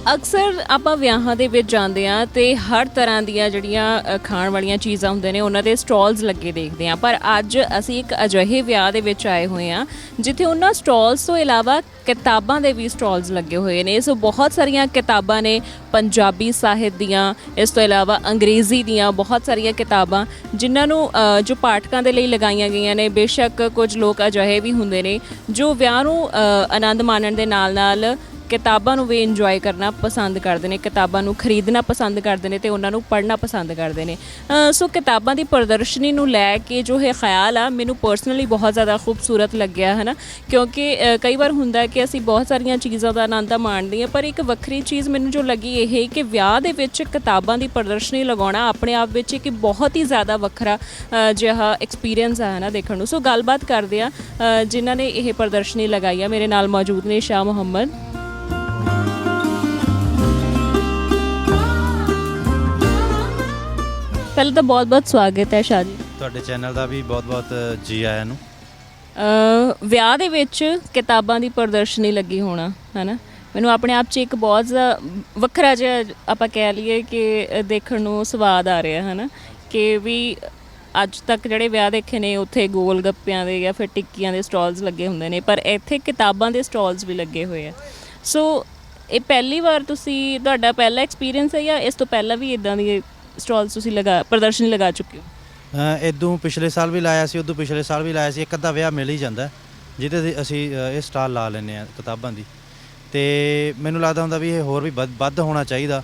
ਅਕਸਰ ਆਪਾਂ ਵਿਆਹਾਂ ਦੇ ਵਿੱਚ ਜਾਂਦੇ ਆ ਤੇ ਹਰ ਤਰ੍ਹਾਂ ਦੀਆਂ ਜਿਹੜੀਆਂ ਖਾਣ ਵਾਲੀਆਂ ਚੀਜ਼ਾਂ ਹੁੰਦੇ ਨੇ ਉਹਨਾਂ ਦੇ ਸਟਾਲਸ ਲੱਗੇ ਦੇਖਦੇ ਆ। ਪਰ ਅੱਜ ਅਸੀਂ ਇੱਕ ਅਜਿਹੇ ਵਿਆਹ ਦੇ ਵਿੱਚ ਆਏ ਹੋਏ ਆ ਜਿੱਥੇ ਉਹਨਾਂ ਸਟਾਲਸ ਤੋਂ ਇਲਾਵਾ ਕਿਤਾਬਾਂ ਦੇ ਵੀ ਸਟਾਲਸ ਲੱਗੇ ਹੋਏ ਨੇ। ਸੋ ਬਹੁਤ ਸਾਰੀਆਂ ਕਿਤਾਬਾਂ ਨੇ ਪੰਜਾਬੀ ਸਾਹਿਤ ਦੀਆਂ, ਇਸ ਤੋਂ ਇਲਾਵਾ ਅੰਗਰੇਜ਼ੀ ਦੀਆਂ ਬਹੁਤ ਸਾਰੀਆਂ ਕਿਤਾਬਾਂ ਜਿਨ੍ਹਾਂ ਨੂੰ ਜੋ ਪਾਠਕਾਂ ਦੇ ਲਈ ਲਗਾਈਆਂ ਗਈਆਂ ਨੇ। ਬੇਸ਼ੱਕ ਕੁਝ ਲੋਕ ਅਜਿਹੇ ਵੀ ਹੁੰਦੇ ਨੇ ਜੋ ਵਿਆਹ ਨੂੰ ਆਨੰਦ ਮਾਣਨ ਦੇ ਨਾਲ ਨਾਲ ਕਿਤਾਬਾਂ ਨੂੰ ਵੀ ਇੰਜੋਏ ਕਰਨਾ ਪਸੰਦ ਕਰਦੇ ਨੇ, ਕਿਤਾਬਾਂ ਨੂੰ ਖਰੀਦਣਾ ਪਸੰਦ ਕਰਦੇ ਨੇ ਤੇ ਉਹਨਾਂ ਨੂੰ ਪੜ੍ਹਨਾ ਪਸੰਦ ਕਰਦੇ ਨੇ। ਸੋ ਕਿਤਾਬਾਂ ਦੀ ਪ੍ਰਦਰਸ਼ਨੀ ਨੂੰ ਲੈ ਕੇ ਜੋ ਇਹ ਖਿਆਲ ਆ ਮੈਨੂੰ ਪਰਸਨਲੀ ਬਹੁਤ ਜ਼ਿਆਦਾ ਖੂਬਸੂਰਤ ਲੱਗਿਆ ਹੈ ਨਾ, ਕਿਉਂਕਿ ਕਈ ਵਾਰ ਹੁੰਦਾ ਕਿ ਅਸੀਂ ਬਹੁਤ ਸਾਰੀਆਂ ਚੀਜ਼ਾਂ ਦਾ ਆਨੰਦ ਮਾਣਦੇ ਹਾਂ, ਪਰ ਇੱਕ ਵੱਖਰੀ ਚੀਜ਼ ਮੈਨੂੰ ਜੋ ਲੱਗੀ ਇਹ ਕਿ ਵਿਆਹ ਦੇ ਵਿੱਚ ਕਿਤਾਬਾਂ ਦੀ ਪ੍ਰਦਰਸ਼ਨੀ ਲਗਾਉਣਾ ਆਪਣੇ ਆਪ ਵਿੱਚ ਇੱਕ ਬਹੁਤ ਹੀ ਜ਼ਿਆਦਾ ਵੱਖਰਾ ਜਿਹਾ ਐਕਸਪੀਰੀਅੰਸ ਹੈ ਨਾ ਦੇਖਣ ਨੂੰ। ਸੋ ਗੱਲਬਾਤ ਕਰਦੇ ਆ ਜਿਨ੍ਹਾਂ ਨੇ ਇਹ ਪ੍ਰਦਰਸ਼ਨੀ ਲਗਾਈ ਆ। ਮੇਰੇ ਨਾਲ ਮੌਜੂਦ ਨੇ ਸ਼ਾਹ ਮੁਹੰਮਦ। ਪਹਿਲਾਂ ਤਾਂ ਬਹੁਤ ਬਹੁਤ ਸਵਾਗਤ ਹੈ ਸ਼ਾਹ ਜੀ, ਤੁਹਾਡੇ ਚੈਨਲ ਦਾ ਵੀ ਬਹੁਤ ਬਹੁਤ ਜੀ ਆਇਆਂ ਨੂੰ। ਵਿਆਹ ਦੇ ਵਿੱਚ ਕਿਤਾਬਾਂ ਦੀ ਪ੍ਰਦਰਸ਼ਨੀ ਲੱਗੀ ਹੋਣਾ ਹੈ ਨਾ, ਮੈਨੂੰ ਆਪਣੇ ਆਪ 'ਚ ਇੱਕ ਬਹੁਤ ਵੱਖਰਾ ਜਿਹਾ ਆਪਾਂ ਕਹਿ ਲਈਏ ਕਿ ਦੇਖਣ ਨੂੰ ਸਵਾਦ ਆ ਰਿਹਾ ਹੈ ਨਾ, ਕਿ ਵੀ ਅੱਜ ਤੱਕ ਜਿਹੜੇ ਵਿਆਹ ਦੇਖੇ ਨੇ ਉੱਥੇ ਗੋਲ ਗੱਪਿਆਂ ਦੇ ਜਾਂ ਫਿਰ ਟਿੱਕੀਆਂ ਦੇ ਸਟਾਲਸ ਲੱਗੇ ਹੁੰਦੇ ਨੇ, ਪਰ ਇੱਥੇ ਕਿਤਾਬਾਂ ਦੇ ਸਟਾਲਸ ਵੀ ਲੱਗੇ ਹੋਏ ਆ। ਸੋ ਇਹ ਪਹਿਲੀ ਵਾਰ ਤੁਹਾਡਾ ਪਹਿਲਾ ਐਕਸਪੀਰੀਅੰਸ ਹੈ ਜਾਂ ਇਸ ਤੋਂ ਪਹਿਲਾਂ ਵੀ ਇੱਦਾਂ ਦੀ ਸਟਾਲਸ ਤੁਸੀਂ ਪ੍ਰਦਰਸ਼ਨੀ ਲਗਾ ਚੁੱਕੇ ਹੋ? ਇਦੋਂ ਪਿਛਲੇ ਸਾਲ ਵੀ ਲਾਇਆ ਸੀ, ਉਦੋਂ ਪਿਛਲੇ ਸਾਲ ਵੀ ਲਾਇਆ ਸੀ। ਇੱਕ ਅੱਧਾ ਵਿਆਹ ਮਿਲ ਹੀ ਜਾਂਦਾ ਜਿਹਦੇ ਅਸੀਂ ਇਹ ਸਟਾਲ ਲਾ ਲੈਂਦੇ ਹਾਂ ਕਿਤਾਬਾਂ ਦੀ। ਅਤੇ ਮੈਨੂੰ ਲੱਗਦਾ ਹੁੰਦਾ ਵੀ ਇਹ ਹੋਰ ਵੀ ਵੱਧ ਹੋਣਾ ਚਾਹੀਦਾ,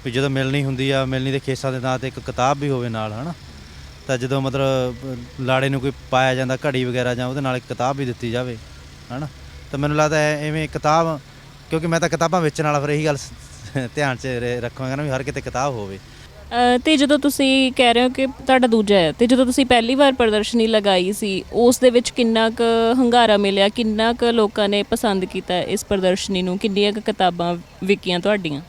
ਵੀ ਜਦੋਂ ਮਿਲਣੀ ਹੁੰਦੀ ਆ, ਮਿਲਣੀ ਦੇ ਕੇਸਾਂ ਦੇ ਨਾਂ 'ਤੇ ਇੱਕ ਕਿਤਾਬ ਵੀ ਹੋਵੇ ਨਾਲ, ਹੈ ਨਾ। ਤਾਂ ਜਦੋਂ ਮਤਲਬ ਲਾੜੇ ਨੂੰ ਕੋਈ ਪਾਇਆ ਜਾਂਦਾ ਘੜੀ ਵਗੈਰਾ ਜਾਂ ਉਹਦੇ ਨਾਲ ਇੱਕ ਕਿਤਾਬ ਵੀ ਦਿੱਤੀ ਜਾਵੇ, ਹੈ ਨਾ। ਤਾਂ ਮੈਨੂੰ ਲੱਗਦਾ ਐਵੇਂ ਕਿਤਾਬ, ਕਿਉਂਕਿ ਮੈਂ ਤਾਂ ਕਿਤਾਬਾਂ ਵੇਚਣ ਵਾਲਾ, ਫਿਰ ਇਹੀ ਗੱਲ ਧਿਆਨ 'ਚ ਰੱਖਾਂਗਾ ਨਾ ਵੀ ਹਰ ਕਿਤੇ ਕਿਤਾਬ ਹੋਵੇ। ਅਤੇ ਜਦੋਂ ਤੁਸੀਂ ਕਹਿ ਰਹੇ ਹੋ ਕਿ ਤੁਹਾਡਾ ਦੂਜਾ ਹੈ, ਅਤੇ ਜਦੋਂ ਤੁਸੀਂ ਪਹਿਲੀ ਵਾਰ ਪ੍ਰਦਰਸ਼ਨੀ ਲਗਾਈ ਸੀ ਉਸ ਦੇ ਵਿੱਚ ਕਿੰਨਾ ਕੁ ਹੁੰਗਾਰਾ ਮਿਲਿਆ, ਕਿੰਨਾ ਕੁ ਲੋਕਾਂ ਨੇ ਪਸੰਦ ਕੀਤਾ ਇਸ ਪ੍ਰਦਰਸ਼ਨੀ ਨੂੰ, ਕਿੰਨੀਆਂ ਕੁ ਕਿਤਾਬਾਂ ਵਿਕੀਆਂ ਤੁਹਾਡੀਆਂ?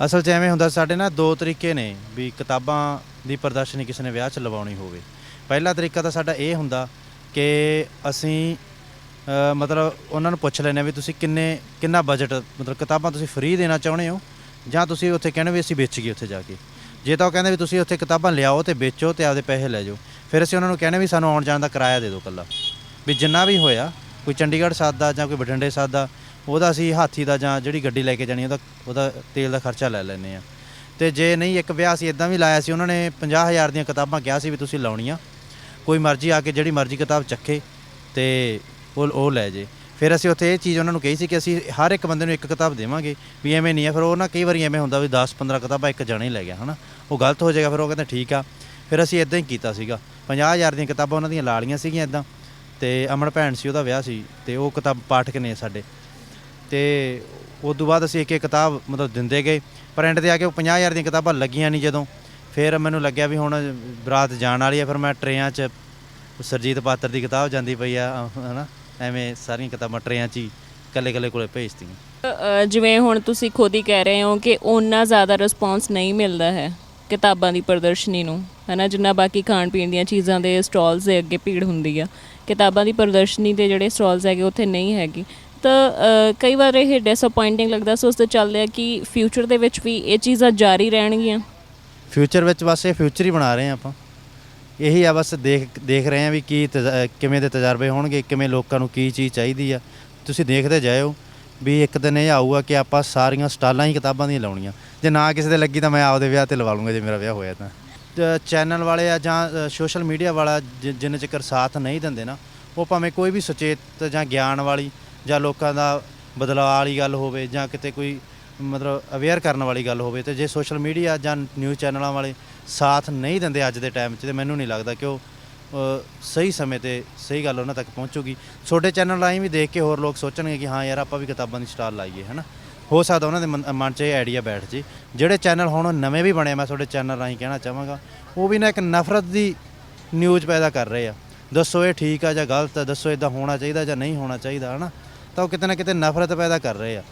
ਅਸਲ 'ਚ ਐਵੇਂ ਹੁੰਦਾ ਸਾਡੇ ਨਾ ਦੋ ਤਰੀਕੇ ਨੇ ਵੀ ਕਿਤਾਬਾਂ ਦੀ ਪ੍ਰਦਰਸ਼ਨੀ ਕਿਸੇ ਨੇ ਵਿਆਹ 'ਚ ਲਵਾਉਣੀ ਹੋਵੇ। ਪਹਿਲਾ ਤਰੀਕਾ ਤਾਂ ਸਾਡਾ ਇਹ ਹੁੰਦਾ ਕਿ ਅਸੀਂ ਮਤਲਬ ਉਹਨਾਂ ਨੂੰ ਪੁੱਛ ਲੈਂਦੇ ਹਾਂ ਵੀ ਤੁਸੀਂ ਕਿੰਨਾ ਬਜਟ, ਮਤਲਬ ਕਿਤਾਬਾਂ ਤੁਸੀਂ ਫ੍ਰੀ ਦੇਣਾ ਚਾਹੁੰਦੇ ਹੋ ਜਾਂ ਤੁਸੀਂ ਉੱਥੇ ਕਹਿੰਦੇ ਵੀ ਅਸੀਂ ਵੇਚ ਗਏ ਉੱਥੇ ਜਾ ਕੇ। ਜੇ ਤਾਂ ਉਹ ਕਹਿੰਦੇ ਵੀ ਤੁਸੀਂ ਉੱਥੇ ਕਿਤਾਬਾਂ ਲਿਆਓ ਅਤੇ ਵੇਚੋ ਅਤੇ ਆਪਦੇ ਪੈਸੇ ਲੈ ਜਾਓ, ਫਿਰ ਅਸੀਂ ਉਹਨਾਂ ਨੂੰ ਕਹਿੰਦੇ ਵੀ ਸਾਨੂੰ ਆਉਣ ਜਾਣ ਦਾ ਕਿਰਾਇਆ ਦੇ ਦਿਓ ਇਕੱਲਾ, ਵੀ ਜਿੰਨਾ ਵੀ ਹੋਇਆ, ਕੋਈ ਚੰਡੀਗੜ੍ਹ ਸੱਦਾ ਜਾਂ ਕੋਈ ਬਠਿੰਡੇ ਸੱਦਾ, ਉਹਦਾ ਅਸੀਂ ਹਾਥੀ ਦਾ ਜਾਂ ਜਿਹੜੀ ਗੱਡੀ ਲੈ ਕੇ ਜਾਣੀ ਉਹਦਾ ਤੇਲ ਦਾ ਖਰਚਾ ਲੈ ਲੈਂਦੇ ਹਾਂ। ਅਤੇ ਜੇ ਨਹੀਂ, ਇੱਕ ਵਿਆਹ ਅਸੀਂ ਇੱਦਾਂ ਵੀ ਲਾਇਆ ਸੀ, ਉਹਨਾਂ ਨੇ 50,000 ਦੀਆਂ ਕਿਤਾਬਾਂ ਕਿਹਾ ਸੀ ਵੀ ਤੁਸੀਂ ਲਾਉਣੀਆਂ, ਕੋਈ ਮਰਜ਼ੀ ਆ ਕੇ ਜਿਹੜੀ ਮਰਜ਼ੀ ਕਿਤਾਬ ਚੱਕੇ ਅਤੇ ਉਹ ਲੈ ਜੇ। ਫਿਰ ਅਸੀਂ ਉੱਥੇ ਇਹ ਚੀਜ਼ ਉਹਨਾਂ ਨੂੰ ਕਹੀ ਸੀ ਕਿ ਅਸੀਂ ਹਰ ਇੱਕ ਬੰਦੇ ਨੂੰ ਇੱਕ ਕਿਤਾਬ ਦੇਵਾਂਗੇ, ਵੀ ਐਵੇਂ ਨਹੀਂ ਹੈ। ਫਿਰ ਉਹ ਨਾ ਕਈ ਵਾਰੀ ਐਵੇਂ ਹੁੰਦਾ ਵੀ 10-15 ਕਿਤਾਬਾਂ ਇੱਕ ਜਣੇ ਲੈ ਗਿਆ, ਹੈ ਨਾ, ਉਹ ਗਲਤ ਹੋ ਜਾਏਗਾ। ਫਿਰ ਉਹ ਕਹਿੰਦੇ ਠੀਕ ਆ। ਫਿਰ ਅਸੀਂ ਇੱਦਾਂ ਹੀ ਕੀਤਾ ਸੀਗਾ, 50,000 ਦੀਆਂ ਕਿਤਾਬਾਂ ਉਹਨਾਂ ਦੀਆਂ ਲਾ ਲਈਆਂ ਸੀਗੀਆਂ ਇੱਦਾਂ। ਅਤੇ ਅਮਨ ਭੈਣ ਸੀ, ਉਹਦਾ ਵਿਆਹ ਸੀ, ਅਤੇ ਉਹ ਕਿਤਾਬ ਪਾਠਕ ਨੇ ਸਾਡੇ। ਅਤੇ ਉਸ ਤੋਂ ਬਾਅਦ ਅਸੀਂ ਇੱਕ ਇੱਕ ਕਿਤਾਬ ਮਤਲਬ ਦਿੰਦੇ ਗਏ, ਪਰ ਐਂਡ 'ਤੇ ਆ ਕੇ ਉਹ 50,000 ਦੀਆਂ ਕਿਤਾਬਾਂ ਲੱਗੀਆਂ ਨਹੀਂ ਜਦੋਂ। ਫਿਰ ਮੈਨੂੰ ਲੱਗਿਆ ਵੀ ਹੁਣ ਬਰਾਤ ਜਾਣ ਵਾਲੀ ਆ, ਫਿਰ ਮੈਂ ਟਰੇਆਂ 'ਚ ਸੁਰਜੀਤ ਪਾਤਰ ਦੀ ਕਿਤਾਬ ਜਾਂਦੀ ਪਈ ਆ, ਹੈ ਨਾ, ਐਵੇਂ ਸਾਰੀਆਂ ਕਿਤਾਬਾਂ ਟਰੇਆਂ 'ਚ ਹੀ ਇਕੱਲੇ ਕੋਲੇ ਭੇਜਤੀਆਂ। ਜਿਵੇਂ ਹੁਣ ਤੁਸੀਂ ਖੁਦ ਹੀ ਕਹਿ ਰਹੇ ਹੋ ਕਿ ਓਨਾ ਜ਼ਿਆਦਾ ਰਿਸਪੌਂਸ ਨਹੀਂ ਮਿਲਦਾ ਹੈ ਕਿਤਾਬਾਂ ਦੀ ਪ੍ਰਦਰਸ਼ਨੀ ਨੂੰ, ਹੈ ਨਾ, ਜਿੰਨਾ ਬਾਕੀ ਖਾਣ ਪੀਣ ਦੀਆਂ ਚੀਜ਼ਾਂ ਦੇ ਸਟਾਲਸ ਦੇ ਅੱਗੇ ਭੀੜ ਹੁੰਦੀ ਆ, ਕਿਤਾਬਾਂ ਦੀ ਪ੍ਰਦਰਸ਼ਨੀ ਦੇ ਜਿਹੜੇ ਸਟਾਲਸ ਹੈਗੇ ਉੱਥੇ ਨਹੀਂ ਹੈਗੀ। ਤਾਂ ਕਈ ਵਾਰ ਇਹ ਡਿਸਅਪੋਇੰਟਿੰਗ ਲੱਗਦਾ। ਸੋਚਦੇ ਚੱਲਦੇ ਆ ਕਿ ਫਿਊਚਰ ਦੇ ਵਿੱਚ ਵੀ ਇਹ ਚੀਜ਼ਾਂ ਜਾਰੀ ਰਹਿਣਗੀਆਂ। ਫਿਊਚਰ ਵਿੱਚ ਬਸ ਇਹ ਫਿਊਚਰ ਹੀ ਬਣਾ ਰਹੇ ਹਾਂ ਆਪਾਂ, ਇਹੀ ਆ ਬਸ ਦੇਖ ਰਹੇ ਹਾਂ ਵੀ ਕਿਵੇਂ ਦੇ ਤਜਰਬੇ ਹੋਣਗੇ, ਕਿਵੇਂ ਲੋਕਾਂ ਨੂੰ ਕੀ ਚੀਜ਼ ਚਾਹੀਦੀ ਆ। ਤੁਸੀਂ ਦੇਖਦੇ ਜਾਇਓ ਵੀ ਇੱਕ ਦਿਨ ਇਹ ਆਊਗਾ ਕਿ ਆਪਾਂ ਸਾਰੀਆਂ ਸਟਾਲਾਂ ਹੀ ਕਿਤਾਬਾਂ ਦੀਆਂ ਲਾਉਣੀਆਂ। ਜੇ ਨਾ ਕਿਸੇ ਦੇ ਲੱਗੀ ਤਾਂ ਮੈਂ ਆਪਦੇ ਵਿਆਹ 'ਤੇ ਲਵਾ ਲੂੰਗਾ, ਜੇ ਮੇਰਾ ਵਿਆਹ ਹੋਇਆ ਤਾਂ। ਚੈਨਲ ਵਾਲੇ ਆ ਜਾਂ ਸੋਸ਼ਲ ਮੀਡੀਆ ਵਾਲਾ ਜਿੰਨੇ ਚਿਰ ਸਾਥ ਨਹੀਂ ਦਿੰਦੇ ਨਾ, ਉਹ ਭਾਵੇਂ ਕੋਈ ਵੀ ਸੁਚੇਤ ਜਾਂ ਗਿਆਨ ਵਾਲੀ ਜਾਂ ਲੋਕਾਂ ਦਾ ਬਦਲਾਅ ਵਾਲੀ ਗੱਲ ਹੋਵੇ ਜਾਂ ਕਿਤੇ ਕੋਈ ਮਤਲਬ ਅਵੇਅਰ ਕਰਨ ਵਾਲੀ ਗੱਲ ਹੋਵੇ, ਅਤੇ ਜੇ ਸੋਸ਼ਲ ਮੀਡੀਆ ਜਾਂ ਨਿਊਜ਼ ਚੈਨਲਾਂ ਵਾਲੇ ਸਾਥ ਨਹੀਂ ਦਿੰਦੇ ਅੱਜ ਦੇ ਟਾਈਮ 'ਚ, ਤਾਂ ਮੈਨੂੰ ਨਹੀਂ ਲੱਗਦਾ ਕਿ ਉਹ ਸਹੀ ਸਮੇਂ 'ਤੇ ਸਹੀ ਗੱਲ ਉਹਨਾਂ ਤੱਕ ਪਹੁੰਚੂਗੀ। ਤੁਹਾਡੇ ਚੈਨਲ ਰਾਹੀਂ ਵੀ ਦੇਖ ਕੇ ਹੋਰ ਲੋਕ ਸੋਚਣਗੇ ਕਿ ਹਾਂ ਯਾਰ ਆਪਾਂ ਵੀ ਕਿਤਾਬਾਂ ਦੀ ਸਟਾਲ ਲਾਈਏ, ਹੈ ਨਾ। ਹੋ ਸਕਦਾ ਉਹਨਾਂ ਦੇ ਮਨ 'ਚ ਇਹ ਆਈਡੀਆ ਬੈਠ ਜੇ। ਜਿਹੜੇ ਚੈਨਲ ਹੁਣ ਨਵੇਂ ਵੀ ਬਣੇ, ਮੈਂ ਤੁਹਾਡੇ ਚੈਨਲ ਰਾਹੀਂ ਕਹਿਣਾ ਚਾਹਾਂਗਾ, ਉਹ ਵੀ ਨਾ ਇੱਕ ਨਫ਼ਰਤ ਦੀ ਨਿਊਜ਼ ਪੈਦਾ ਕਰ ਰਹੇ ਆ। ਦੱਸੋ ਇਹ ਠੀਕ ਆ ਜਾਂ ਗਲਤ ਆ, ਦੱਸੋ ਇੱਦਾਂ ਹੋਣਾ ਚਾਹੀਦਾ ਜਾਂ ਨਹੀਂ ਹੋਣਾ ਚਾਹੀਦਾ, ਹੈ ਨਾ। ਤਾਂ ਉਹ ਕਿਤੇ ਨਾ ਕਿਤੇ ਨਫ਼ਰਤ ਪੈਦਾ ਕਰ ਰਹੇ ਆ।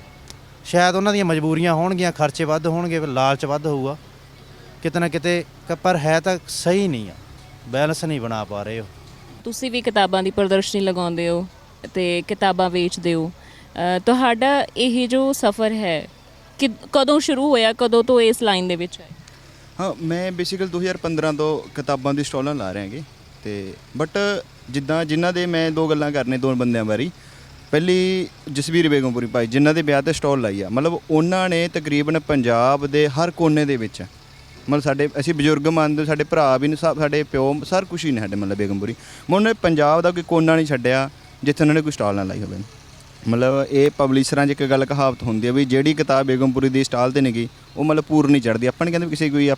ਸ਼ਾਇਦ ਉਹਨਾਂ ਦੀਆਂ ਮਜਬੂਰੀਆਂ ਹੋਣਗੀਆਂ, ਖਰਚੇ ਵੱਧ ਹੋਣਗੇ, ਲਾਲਚ ਵੱਧ ਹੋਊਗਾ ਕਿਤੇ ਨਾ ਕਿਤੇ, ਪਰ ਹੈ ਤਾਂ ਸਹੀ ਨਹੀਂ ਆ, ਬੈਲੈਂਸ ਨਹੀਂ ਬਣਾ ਪਾ ਰਹੇ ਹੋ। ਤੁਸੀਂ ਵੀ ਕਿਤਾਬਾਂ ਦੀ ਪ੍ਰਦਰਸ਼ਨੀ ਲਗਾਉਂਦੇ ਹੋ ਅਤੇ ਕਿਤਾਬਾਂ ਵੇਚਦੇ ਹੋ, ਤੁਹਾਡਾ ਇਹ ਜੋ ਸਫ਼ਰ ਹੈ ਕਦੋਂ ਸ਼ੁਰੂ ਹੋਇਆ, ਕਦੋਂ ਤੋਂ ਇਸ ਲਾਈਨ ਦੇ ਵਿੱਚ ਆਏ? ਹਾਂ, ਮੈਂ ਬੇਸਿਕਲ 2015 ਤੋਂ ਕਿਤਾਬਾਂ ਦੀ ਸਟਾਲਾਂ ਲਾ ਰਿਹਾ ਹੈਗੇ ਤੇ ਬਟ ਜਿਨ੍ਹਾਂ ਦੇ ਮੈਂ ਦੋ ਗੱਲਾਂ ਕਰਨੇ ਦੋ ਬੰਦਿਆਂ ਬਾਰੇ। ਪਹਿਲੀ ਜਸਵੀਰ ਬੇਗਮਪੁਰੀ ਭਾਈ ਜਿਨ੍ਹਾਂ ਦੇ ਵਿਆਹ ਤੇ ਸਟਾਲ ਲਾਈ ਆ, ਮਤਲਬ ਉਹਨਾਂ ਨੇ ਤਕਰੀਬਨ ਪੰਜਾਬ ਦੇ ਹਰ ਕੋਨੇ ਦੇ ਵਿੱਚ ਮਤਲਬ ਅਸੀਂ ਬਜ਼ੁਰਗ ਮੰਨਦੇ, ਸਾਡੇ ਭਰਾ ਵੀ ਨੇ, ਸਾਡੇ ਪਿਓ ਸਾਰ ਕੁਛ ਹੀ ਨੇ ਸਾਡੇ ਮਤਲਬ ਬੇਗਮਪੁਰੀ। ਮੈਂ ਉਹਨੇ ਪੰਜਾਬ ਦਾ ਕੋਈ ਕੋਨਾ ਨਹੀਂ ਛੱਡਿਆ ਜਿੱਥੇ ਉਹਨਾਂ ਨੇ ਕੋਈ ਸਟਾਲ ਨਾ ਲਾਈ ਹੋਵੇ। ਮਤਲਬ ਇਹ ਪਬਲਿਸ਼ਰਾਂ 'ਚ ਇੱਕ ਗੱਲ ਕਹਾਵਤ ਹੁੰਦੀ ਹੈ ਵੀ ਜਿਹੜੀ ਕਿਤਾਬ ਬੇਗਮਪੁਰੀ ਦੀ ਸਟਾਲ 'ਤੇ ਨਹੀਂ ਗਈ ਉਹ ਮਤਲਬ ਪੂਰ ਨਹੀਂ ਚੜ੍ਹਦੀ। ਆਪਾਂ ਨਹੀਂ ਕਹਿੰਦੇ ਕਿਸੇ ਕੋਈ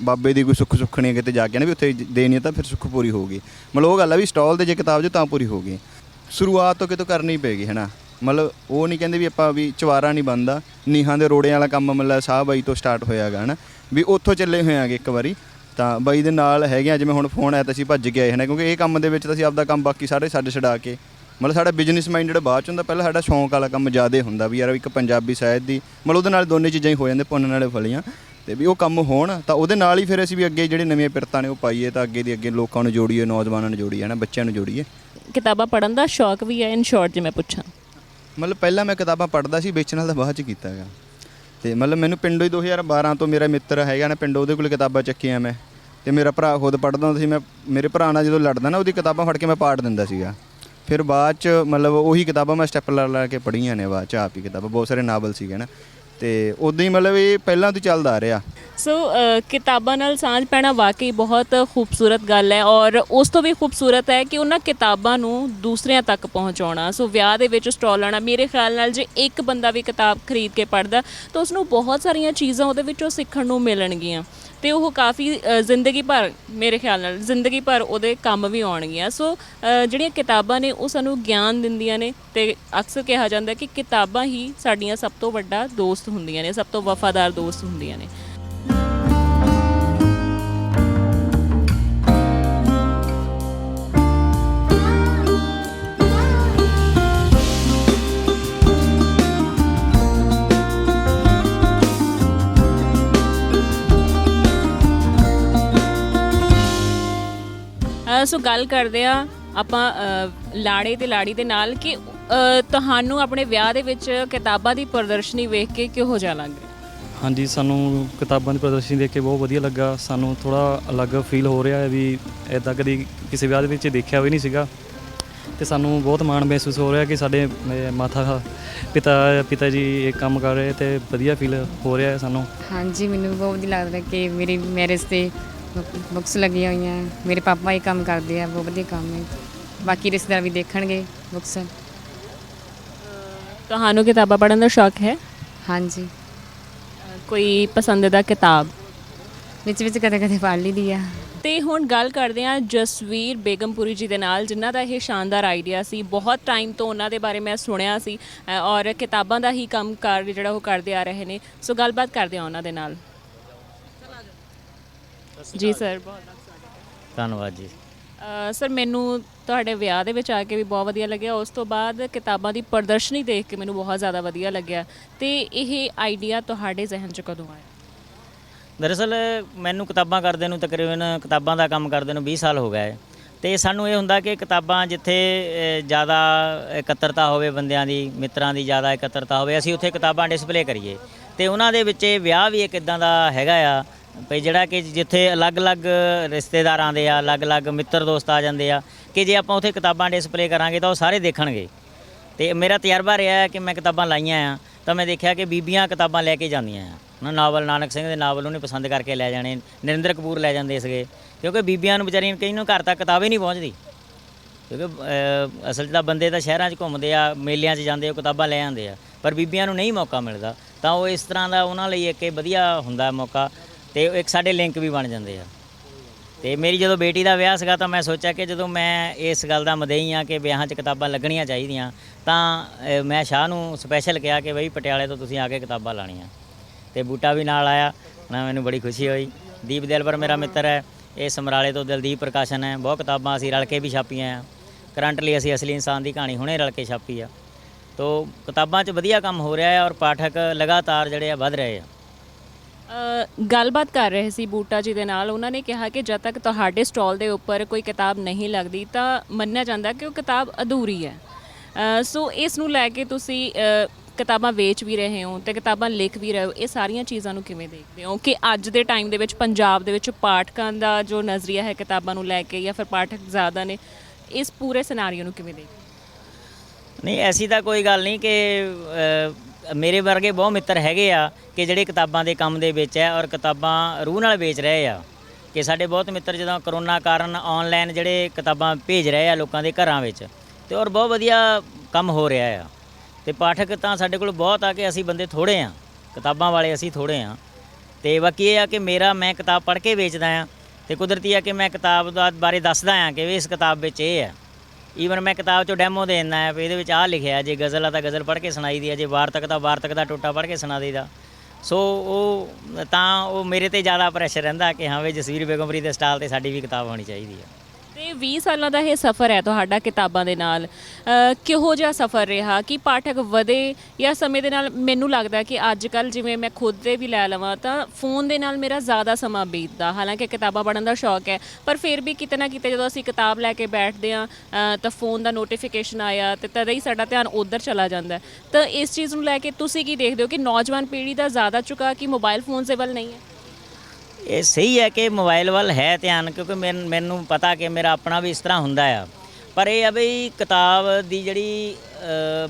ਬਾਬੇ ਦੀ ਕੋਈ ਸੁੱਖ ਸੁੱਖਣੀ ਕਿਤੇ ਜਾ ਕੇ ਨਾ ਵੀ ਉੱਥੇ ਦੇਣੀ ਤਾਂ ਫਿਰ ਸੁੱਖ ਪੂਰੀ ਹੋਊਗੀ। ਮਤਲਬ ਉਹ ਗੱਲ ਆ ਵੀ ਸਟਾਲ 'ਤੇ ਜੇ ਕਿਤਾਬ ਜੋ ਤਾਂ ਪੂਰੀ ਹੋਊਗੀ। ਸ਼ੁਰੂਆਤ ਤੋਂ ਕਿਤੋਂ ਕਰਨੀ ਪਏਗੀ ਹੈ ਨਾ। ਮਤਲਬ ਉਹ ਨਹੀਂ ਕਹਿੰਦੇ ਵੀ ਆਪਾਂ ਵੀ ਚਵਾਰਾ ਨਹੀਂ ਬਣਦਾ, ਨੀਹਾਂ ਦੇ ਰੋੜਿਆਂ ਵਾਲਾ ਕੰਮ ਮਤਲਬ ਸਾਹ ਬਾਈ ਤੋਂ ਸਟਾਰਟ ਹੋਇਆ ਗਾ ਹੈ ਨਾ, ਵੀ ਉੱਥੋਂ ਚੱਲੇ ਹੋਏ ਆਗੇ ਇੱਕ ਵਾਰੀ। ਤਾਂ ਬਾਈ ਦੇ ਨਾਲ ਹੈਗੇ ਆ, ਜਿਵੇਂ ਹੁਣ ਫੋਨ ਆਇਆ ਤਾਂ ਅਸੀਂ ਭੱਜ ਕੇ ਆਏ ਹੈ ਨਾ, ਕਿਉਂਕਿ ਇਹ ਕੰਮ ਦੇ ਵਿੱਚ ਤਾਂ ਅਸੀਂ ਆਪਦਾ ਕੰਮ ਬਾਕੀ ਸਾਰੇ ਛੱਡ ਛਡਾ ਕੇ ਮਤਲਬ ਸਾਡਾ ਬਿਜ਼ਨਸ ਮਾਈਂਡਡ ਬਾਅਦ 'ਚ ਹੁੰਦਾ, ਪਹਿਲਾਂ ਸਾਡਾ ਸ਼ੌਂਕ ਵਾਲਾ ਕੰਮ ਜ਼ਿਆਦਾ ਹੁੰਦਾ ਵੀ ਯਾਰ ਇੱਕ ਪੰਜਾਬੀ ਸਾਹਿਤ ਦੀ ਮਤਲਬ ਉਹਦੇ ਨਾਲ ਦੋਨੇ ਚੀਜ਼ਾਂ ਹੀ ਹੋ ਜਾਂਦੇ, ਭੁੰਨਣ ਵਾਲੇ ਫਲੀਆਂ, ਤੇ ਵੀ ਉਹ ਕੰਮ ਹੋਣ ਤਾਂ ਉਹਦੇ ਨਾਲ ਹੀ ਫਿਰ ਅਸੀਂ ਵੀ ਅੱਗੇ ਜਿਹੜੇ ਨਵੀਆਂ ਪਿਰਤਾਂ ਨੇ ਉਹ ਪਾਈਏ ਤਾਂ ਅੱਗੇ ਦੀ ਅੱਗੇ ਲੋਕਾਂ ਨੂੰ ਜੋੜੀਏ, ਨੌਜਵਾਨਾਂ ਨੂੰ ਜੋੜੀਏ ਨਾ, ਬੱਚਿਆਂ ਨੂੰ ਜੋੜੀਏ। ਕਿਤਾਬਾਂ ਪੜ੍ਹਨ ਦਾ ਸ਼ੌਕ ਵੀ ਹੈ? ਇਨ ਸ਼ਾਰਟ ਜੇ ਮੈਂ ਪੁੱਛਾਂ, ਮਤਲਬ ਪਹਿਲਾਂ ਮੈਂ ਕਿਤਾਬਾਂ ਪੜ੍ਹਦਾ ਸੀ, ਵੇਚਣ ਵਾਲਾ ਬਾਅਦ 'ਚ ਕੀਤਾ ਹੈਗਾ। ਤੇ ਮਤਲਬ ਮੈਨੂੰ ਪਿੰਡੋਂ ਹੀ 2012 ਤੋਂ ਮੇਰਾ ਮਿੱਤਰ ਹੈਗਾ ਨਾ ਪਿੰਡੋਂ, ਉਹਦੇ ਕੋਲ ਕਿਤਾਬਾਂ ਚੱਕੀਆਂ ਮੈਂ, ਤੇ ਮੇਰਾ ਭਰਾ ਖੁਦ ਪੜ੍ਹਦਾ ਹੁੰਦਾ ਸੀ। ਮੈਂ ਮੇਰੇ ਭਰਾ ਨਾਲ ਜਦੋਂ ਲੜਦਾ ਨਾ ਉਹਦੀ ਕਿਤਾਬਾਂ ਫੜ ਕੇ ਮੈਂ ਪਾੜ ਦਿੰਦਾ ਸੀਗਾ। ਫਿਰ ਬਾਅਦ 'ਚ ਮਤਲਬ ਉਹੀ ਕਿਤਾਬਾਂ ਮੈਂ ਸਟੈਪ ਲਾ ਕੇ ਪੜ੍ਹੀਆਂ ਨੇ ਬਾਅਦ 'ਚ ਆਪ ਹੀ ਕਿਤਾਬਾਂ, ਬਹੁਤ ਸਾਰੇ ਨਾਵਲ ਸੀਗੇ ਨਾ, ਤੇ ਉੱਦਾਂ ਹੀ ਮਤਲਬ ਇਹ ਪਹਿਲਾਂ ਤੋਂ ਚੱਲਦਾ ਆ ਰਿਹਾ। ਸੋ ਕਿਤਾਬਾਂ ਨਾਲ ਸਾਂਝ ਪੈਣਾ ਵਾਕਈ ਬਹੁਤ ਖੂਬਸੂਰਤ ਗੱਲ ਹੈ, ਔਰ ਉਸ ਤੋਂ ਵੀ ਖੂਬਸੂਰਤ ਹੈ ਕਿ ਉਹਨਾਂ ਕਿਤਾਬਾਂ ਨੂੰ ਦੂਸਰਿਆਂ ਤੱਕ ਪਹੁੰਚਾਉਣਾ। ਸੋ ਵਿਆਹ ਦੇ ਵਿੱਚ ਸਟਾਲ ਲਾਉਣਾ, ਮੇਰੇ ਖਿਆਲ ਨਾਲ ਜੇ ਇੱਕ ਬੰਦਾ ਵੀ ਕਿਤਾਬ ਖਰੀਦ ਕੇ ਪੜ੍ਹਦਾ ਤਾਂ ਉਸਨੂੰ ਬਹੁਤ ਸਾਰੀਆਂ ਚੀਜ਼ਾਂ ਉਹਦੇ ਵਿੱਚੋਂ ਸਿੱਖਣ ਨੂੰ ਮਿਲਣਗੀਆਂ, ਤੇ ਉਹ ਕਾਫੀ ਜ਼ਿੰਦਗੀ ਭਰ, ਮੇਰੇ ਖਿਆਲ ਨਾਲ ਜ਼ਿੰਦਗੀ ਭਰ ਉਹਦੇ ਕੰਮ ਵੀ ਆਉਣਗੀਆਂ। ਸੋ ਜਿਹੜੀਆਂ ਕਿਤਾਬਾਂ ਨੇ ਉਹ ਸਾਨੂੰ ਗਿਆਨ ਦਿੰਦੀਆਂ ਨੇ, ਤੇ ਅਕਸਰ ਕਿਹਾ ਜਾਂਦਾ ਕਿ ਕਿਤਾਬਾਂ ਹੀ ਸਾਡੀਆਂ ਸਭ ਤੋਂ ਵੱਡਾ ਦੋਸਤ ਹੁੰਦੀਆਂ ਨੇ, ਸਭ ਤੋਂ ਵਫਾਦਾਰ ਦੋਸਤ ਹੁੰਦੀਆਂ ਨੇ। ਸੋ ਗੱਲ ਕਰਦੇ ਆ ਆਪਾਂ ਲਾੜੇ ਤੇ ਲਾੜੀ ਦੇ ਨਾਲ ਕਿ ਤੁਹਾਨੂੰ ਆਪਣੇ ਵਿਆਹ ਦੇ ਵਿੱਚ ਕਿਤਾਬਾਂ ਦੀ ਪ੍ਰਦਰਸ਼ਨੀ ਵੇਖ ਕੇ ਕਿਹੋ ਜਿਹਾ ਲੱਗ ਰਿਹਾ? ਹਾਂਜੀ, ਸਾਨੂੰ ਕਿਤਾਬਾਂ ਦੀ ਪ੍ਰਦਰਸ਼ਨੀ ਦੇਖ ਕੇ ਬਹੁਤ ਵਧੀਆ ਲੱਗਾ। ਸਾਨੂੰ ਥੋੜ੍ਹਾ ਅਲੱਗ ਫੀਲ ਹੋ ਰਿਹਾ ਹੈ ਵੀ ਇੱਦਾਂ ਕਦੀ ਕਿਸੇ ਵਿਆਹ ਦੇ ਵਿੱਚ ਦੇਖਿਆ ਵੀ ਨਹੀਂ ਸੀਗਾ, ਅਤੇ ਸਾਨੂੰ ਬਹੁਤ ਮਾਣ ਮਹਿਸੂਸ ਹੋ ਰਿਹਾ ਕਿ ਸਾਡੇ ਪਿਤਾ ਜੀ ਇਹ ਕੰਮ ਕਰ ਰਹੇ, ਅਤੇ ਵਧੀਆ ਫੀਲ ਹੋ ਰਿਹਾ ਹੈ ਸਾਨੂੰ। ਹਾਂਜੀ, ਮੈਨੂੰ ਵੀ ਬਹੁਤ ਵਧੀਆ ਲੱਗਦਾ ਕਿ ਮੇਰੀ ਮੈਰਿਜ 'ਤੇ ਬੁੱਕਸ ਲੱਗੀਆਂ ਹੋਈਆਂ, ਮੇਰੇ ਪਾਪਾ ਇਹ ਕੰਮ ਕਰਦੇ ਆ, ਬਹੁਤ ਵਧੀਆ ਕੰਮ ਹੈ। ਬਾਕੀ ਰਿਸ਼ਤੇਦਾਰ ਵੀ ਦੇਖਣਗੇ ਬੁੱਕਸ। ਤੁਹਾਨੂੰ ਕਿਤਾਬਾਂ ਪੜ੍ਹਨ ਦਾ ਸ਼ੌਕ ਹੈ? ਹਾਂਜੀ, ਕੋਈ ਪਸੰਦੀਦਾ ਕਿਤਾਬ? ਵਿੱਚ ਵਿੱਚ ਕਦੇ ਕਦੇ ਪੜ੍ਹ ਲਈਦੀ ਆ। ਤੇ ਹੁਣ ਗੱਲ ਕਰਦੇ ਹਾਂ ਜਸਵੀਰ ਬੇਗਮਪੁਰੀ ਜੀ ਦੇ ਨਾਲ, ਜਿਨ੍ਹਾਂ ਦਾ ਇਹ ਸ਼ਾਨਦਾਰ ਆਈਡੀਆ ਸੀ। ਬਹੁਤ ਟਾਈਮ ਤੋਂ ਉਹਨਾਂ ਦੇ ਬਾਰੇ ਮੈਂ ਸੁਣਿਆ ਸੀ, ਔਰ ਕਿਤਾਬਾਂ ਦਾ ਹੀ ਕੰਮ ਜਿਹੜਾ ਉਹ ਕਰਦੇ ਆ ਰਹੇ ਨੇ। ਸੋ ਗੱਲਬਾਤ ਕਰਦੇ ਹਾਂ ਉਹਨਾਂ ਦੇ ਨਾਲ। ਜੀ ਸਰ, ਬਹੁਤ ਧੰਨਵਾਦ ਜੀ। ਸਰ, ਮੈਨੂੰ ਤੁਹਾਡੇ ਵਿਆਹ ਦੇ ਵਿੱਚ ਆ ਕੇ ਵੀ ਬਹੁਤ ਵਧੀਆ ਲੱਗਿਆ, ਉਸ ਤੋਂ ਬਾਅਦ ਕਿਤਾਬਾਂ ਦੀ ਪ੍ਰਦਰਸ਼ਨੀ ਦੇਖ ਕੇ ਮੈਨੂੰ ਬਹੁਤ ਜ਼ਿਆਦਾ ਵਧੀਆ ਲੱਗਿਆ। ਤੇ ਇਹ ਆਈਡੀਆ ਤੁਹਾਡੇ ਜ਼ਿਹਨ 'ਚ ਕਦੋਂ ਆਇਆ? ਦਰਅਸਲ ਮੈਨੂੰ ਕਿਤਾਬਾਂ ਕਰਦੇ ਨੂੰ ਤਕਰੀਬਨ ਕਿਤਾਬਾਂ ਦਾ ਕੰਮ ਕਰਦੇ ਨੂੰ 20 ਸਾਲ ਹੋ ਗਏ, ਅਤੇ ਸਾਨੂੰ ਇਹ ਹੁੰਦਾ ਕਿ ਕਿਤਾਬਾਂ ਜਿੱਥੇ ਜ਼ਿਆਦਾ ਇਕੱਤਰਤਾ ਹੋਵੇ, ਬੰਦਿਆਂ ਦੀ, ਮਿੱਤਰਾਂ ਦੀ ਜ਼ਿਆਦਾ ਇਕੱਤਰਤਾ ਹੋਵੇ, ਅਸੀਂ ਉੱਥੇ ਕਿਤਾਬਾਂ ਡਿਸਪਲੇ ਕਰੀਏ। ਅਤੇ ਉਹਨਾਂ ਦੇ ਵਿੱਚ ਇਹ ਵਿਆਹ ਵੀ ਇੱਕ ਇੱਦਾਂ ਦਾ ਹੈਗਾ ਆ ਵੀ ਜਿਹੜਾ ਕਿ ਜਿੱਥੇ ਅਲੱਗ-ਅਲੱਗ ਰਿਸ਼ਤੇਦਾਰ ਆਉਂਦੇ ਆ, ਅਲੱਗ-ਅਲੱਗ ਮਿੱਤਰ ਦੋਸਤ ਆ ਜਾਂਦੇ ਆ, ਕਿ ਜੇ ਆਪਾਂ ਉੱਥੇ ਕਿਤਾਬਾਂ ਡਿਸਪਲੇ ਕਰਾਂਗੇ ਤਾਂ ਉਹ ਸਾਰੇ ਦੇਖਣਗੇ। ਅਤੇ ਮੇਰਾ ਤਜਰਬਾ ਰਿਹਾ ਹੈ ਕਿ ਮੈਂ ਕਿਤਾਬਾਂ ਲਾਈਆਂ ਆ ਤਾਂ ਮੈਂ ਦੇਖਿਆ ਕਿ ਬੀਬੀਆਂ ਕਿਤਾਬਾਂ ਲੈ ਕੇ ਜਾਂਦੀਆਂ ਆ। ਨਾਵਲ ਨਾਨਕ ਸਿੰਘ ਦੇ ਨਾਵਲ ਉਹਨੇ ਪਸੰਦ ਕਰਕੇ ਲੈ ਜਾਣੇ, ਨਰਿੰਦਰ ਕਪੂਰ ਲੈ ਜਾਂਦੇ ਸੀਗੇ, ਕਿਉਂਕਿ ਬੀਬੀਆਂ ਨੂੰ ਵਿਚਾਰੀਆਂ ਕਈ ਨੂੰ ਘਰ ਤੱਕ ਕਿਤਾਬ ਹੀ ਨਹੀਂ ਪਹੁੰਚਦੀ, ਕਿਉਂਕਿ ਅਸਲ 'ਚ ਤਾਂ ਬੰਦੇ ਤਾਂ ਸ਼ਹਿਰਾਂ 'ਚ ਘੁੰਮਦੇ ਆ, ਮੇਲਿਆਂ 'ਚ ਜਾਂਦੇ, ਉਹ ਕਿਤਾਬਾਂ ਲੈ ਆਉਂਦੇ ਆ, ਪਰ ਬੀਬੀਆਂ ਨੂੰ ਨਹੀਂ ਮੌਕਾ ਮਿਲਦਾ। ਤਾਂ ਉਹ ਇਸ ਤਰ੍ਹਾਂ ਦਾ ਉਹਨਾਂ ਲਈ ਇੱਕ ਵਧੀਆ ਹੁੰਦਾ ਮੌਕਾ, ਅਤੇ ਇੱਕ ਸਾਡੇ ਲਿੰਕ ਵੀ ਬਣ ਜਾਂਦੇ ਆ। ਅਤੇ ਮੇਰੀ ਜਦੋਂ ਬੇਟੀ ਦਾ ਵਿਆਹ ਸੀਗਾ ਤਾਂ ਮੈਂ ਸੋਚਿਆ ਕਿ ਜਦੋਂ ਮੈਂ ਇਸ ਗੱਲ ਦਾ ਮਦਈ ਹਾਂ ਕਿ ਵਿਆਹਾਂ 'ਚ ਕਿਤਾਬਾਂ ਲੱਗਣੀਆਂ ਚਾਹੀਦੀਆਂ, ਤਾਂ ਮੈਂ ਸ਼ਾਹ ਨੂੰ ਸਪੈਸ਼ਲ ਕਿਹਾ ਕਿ ਬਈ ਪਟਿਆਲੇ ਤੋਂ ਤੁਸੀਂ ਆ ਕੇ ਕਿਤਾਬਾਂ ਲਾਣੀਆਂ, ਅਤੇ ਬੂਟਾ ਵੀ ਨਾਲ ਆਇਆ ਨਾ, ਮੈਨੂੰ ਬੜੀ ਖੁਸ਼ੀ ਹੋਈ। ਦੀਪ ਦਿਲਬਰ ਮੇਰਾ ਮਿੱਤਰ ਹੈ, ਇਹ ਸਮਰਾਲੇ ਤੋਂ ਦਿਲਦੀਪ ਪ੍ਰਕਾਸ਼ਨ ਹੈ, ਬਹੁਤ ਕਿਤਾਬਾਂ ਅਸੀਂ ਰਲ ਕੇ ਵੀ ਛਾਪੀਆਂ ਆ। ਕਰੰਟਲੀ ਅਸੀਂ ਅਸਲੀ ਇਨਸਾਨ ਦੀ ਕਹਾਣੀ ਹੁਣੇ ਰਲ ਕੇ ਛਾਪੀ ਆ। ਤੋ ਕਿਤਾਬਾਂ 'ਚ ਵਧੀਆ ਕੰਮ ਹੋ ਰਿਹਾ ਹੈ, ਔਰ ਪਾਠਕ ਲਗਾਤਾਰ ਜਿਹੜੇ ਆ ਵੱਧ ਰਹੇ ਆ। ਗੱਲਬਾਤ ਕਰ ਰਹੇ ਸੀ ਬੂਟਾ ਜੀ ਦੇ ਨਾਲ, ਉਹਨਾਂ ਨੇ ਕਿਹਾ ਕਿ ਜਦ ਤੱਕ ਤੁਹਾਡੇ ਸਟਾਲ ਦੇ ਉੱਪਰ ਕੋਈ ਕਿਤਾਬ ਨਹੀਂ ਲੱਗਦੀ ਤਾਂ ਮੰਨਿਆ ਜਾਂਦਾ ਕਿ ਉਹ ਕਿਤਾਬ ਅਧੂਰੀ ਹੈ। ਸੋ ਇਸ ਨੂੰ ਲੈ ਕੇ ਤੁਸੀਂ ਕਿਤਾਬਾਂ ਵੇਚ ਵੀ ਰਹੇ ਹੋ ਤੇ ਕਿਤਾਬਾਂ ਲਿਖ ਵੀ ਰਹੇ ਹੋ, ਇਹ ਸਾਰੀਆਂ ਚੀਜ਼ਾਂ ਨੂੰ ਕਿਵੇਂ ਦੇਖਦੇ ਹੋ ਕਿ ਅੱਜ ਦੇ ਟਾਈਮ ਦੇ ਵਿੱਚ ਪੰਜਾਬ ਦੇ ਵਿੱਚ ਪਾਠਕਾਂ ਦਾ ਜੋ ਨਜ਼ਰੀਆ ਹੈ ਕਿਤਾਬਾਂ ਨੂੰ ਲੈ ਕੇ ਜਾਂ ਫਿਰ ਪਾਠਕ ਜ਼ਿਆਦਾ ਨੇ, ਇਸ ਪੂਰੇ ਸਿਨਾਰੀਓ ਨੂੰ ਕਿਵੇਂ ਦੇਖਦੇ ਹੋ? ਨਹੀਂ, ਐਸੀ ਤਾਂ ਕੋਈ ਗੱਲ ਨਹੀਂ ਕਿ ਮੇਰੇ ਵਰਗੇ ਬਹੁਤ ਮਿੱਤਰ ਹੈਗੇ ਆ ਕਿ ਜਿਹੜੇ ਕਿਤਾਬਾਂ ਦੇ ਕੰਮ ਦੇ ਵਿੱਚ ਹੈ ਔਰ ਕਿਤਾਬਾਂ ਰੂਹ ਨਾਲ ਵੇਚ ਰਹੇ ਆ। ਕਿ ਸਾਡੇ ਬਹੁਤ ਮਿੱਤਰ ਜਦੋਂ ਕਰੋਨਾ ਕਾਰਨ ਆਨਲਾਈਨ ਜਿਹੜੇ ਕਿਤਾਬਾਂ ਭੇਜ ਰਹੇ ਆ ਲੋਕਾਂ ਦੇ ਘਰਾਂ ਵਿੱਚ, ਤੇ ਔਰ ਬਹੁਤ ਵਧੀਆ ਕੰਮ ਹੋ ਰਿਹਾ ਆ। ਤੇ ਪਾਠਕ ਤਾਂ ਸਾਡੇ ਕੋਲ ਬਹੁਤ ਆ ਕਿ ਅਸੀਂ ਬੰਦੇ ਥੋੜ੍ਹੇ ਆ, ਕਿਤਾਬਾਂ ਵਾਲੇ ਅਸੀਂ ਥੋੜ੍ਹੇ ਆ। ਤੇ ਬਾਕੀ ਇਹ ਆ ਕਿ ਮੈਂ ਕਿਤਾਬ ਪੜ੍ਹ ਕੇ ਵੇਚਦਾ ਆ, ਤੇ ਕੁਦਰਤੀ ਆ ਕਿ ਮੈਂ ਕਿਤਾਬ ਦਾ ਬਾਰੇ ਦੱਸਦਾ ਆ ਕਿ ਵੀ ਇਸ ਕਿਤਾਬ ਵਿੱਚ ਇਹ ਹੈ। ਈਵਨ ਮੈਂ ਕਿਤਾਬ 'ਚੋਂ ਡੈਮੋ ਦੇ ਦਿੰਦਾ ਆ ਵੀ ਇਹਦੇ ਵਿੱਚ ਆਹ ਲਿਖਿਆ, ਜੇ ਗਜ਼ਲ ਆ ਤਾਂ ਗਜ਼ਲ ਪੜ੍ਹ ਕੇ ਸੁਣਾਈ ਦੀ ਆ, ਜੇ ਵਾਰਤਕ ਦਾ ਟੋਟਾ ਪੜ੍ਹ ਕੇ ਸੁਣਾ ਦਈਦਾ। ਸੋ ਉਹ ਮੇਰੇ ਤੇ ਜ਼ਿਆਦਾ ਪ੍ਰੈਸ਼ਰ ਰਹਿੰਦਾ ਕਿ ਹਾਂ ਵੀ ਜਸਵੀਰ ਬੇਗਮਪੁਰੀ ਦੇ ਸਟਾਲ ਤੇ ਸਾਡੀ ਵੀ ਕਿਤਾਬ ਹੋਣੀ ਚਾਹੀਦੀ ਹੈ। ਤੇ 20 ਸਾਲਾਂ ਦਾ ਇਹ ਸਫ਼ਰ ਹੈ ਤੁਹਾਡਾ ਕਿਤਾਬਾਂ ਦੇ ਨਾਲ, ਕਿਹੋ ਜਿਹਾ ਸਫ਼ਰ ਰਿਹਾ ਕਿ ਪਾਠਕ ਵਧੇ ਜਾਂ ਸਮੇਂ ਦੇ ਨਾਲ? ਮੈਨੂੰ ਲੱਗਦਾ ਕਿ ਅੱਜ ਕੱਲ੍ਹ ਜਿਵੇਂ ਮੈਂ ਖੁਦ ਦੇ ਵੀ ਲੈ ਲਵਾਂ ਤਾਂ ਫੋਨ ਦੇ ਨਾਲ ਮੇਰਾ ਜ਼ਿਆਦਾ ਸਮਾਂ ਬੀਤਦਾ, ਹਾਲਾਂਕਿ ਕਿਤਾਬਾਂ ਪੜ੍ਹਨ ਦਾ ਸ਼ੌਕ ਹੈ, ਪਰ ਫਿਰ ਵੀ ਕਿਤੇ ਨਾ ਕਿਤੇ ਜਦੋਂ ਅਸੀਂ ਕਿਤਾਬ ਲੈ ਕੇ ਬੈਠਦੇ ਹਾਂ ਤਾਂ ਫੋਨ ਦਾ ਨੋਟੀਫਿਕੇਸ਼ਨ ਆਇਆ ਤੇ ਤਦ ਹੀ ਸਾਡਾ ਧਿਆਨ ਉੱਧਰ ਚਲਾ ਜਾਂਦਾ। ਤਾਂ ਇਸ ਚੀਜ਼ ਨੂੰ ਲੈ ਕੇ ਤੁਸੀਂ ਕੀ ਦੇਖਦੇ ਹੋ ਕਿ ਨੌਜਵਾਨ ਪੀੜ੍ਹੀ ਦਾ ਜ਼ਿਆਦਾ ਝੁਕਾਅ ਕਿ ਮੋਬਾਈਲ ਫੋਨਸ ਦੇ ਵੱਲ ਨਹੀਂ ਹੈ? ਇਹ ਸਹੀ ਹੈ ਕਿ ਮੋਬਾਈਲ ਵੱਲ ਹੈ ਧਿਆਨ, ਕਿਉਂਕਿ ਮੈਨੂੰ ਪਤਾ ਕਿ ਮੇਰਾ ਆਪਣਾ ਵੀ ਇਸ ਤਰ੍ਹਾਂ ਹੁੰਦਾ ਆ। ਪਰ ਇਹ ਆ ਬਈ ਕਿਤਾਬ ਦੀ ਜਿਹੜੀ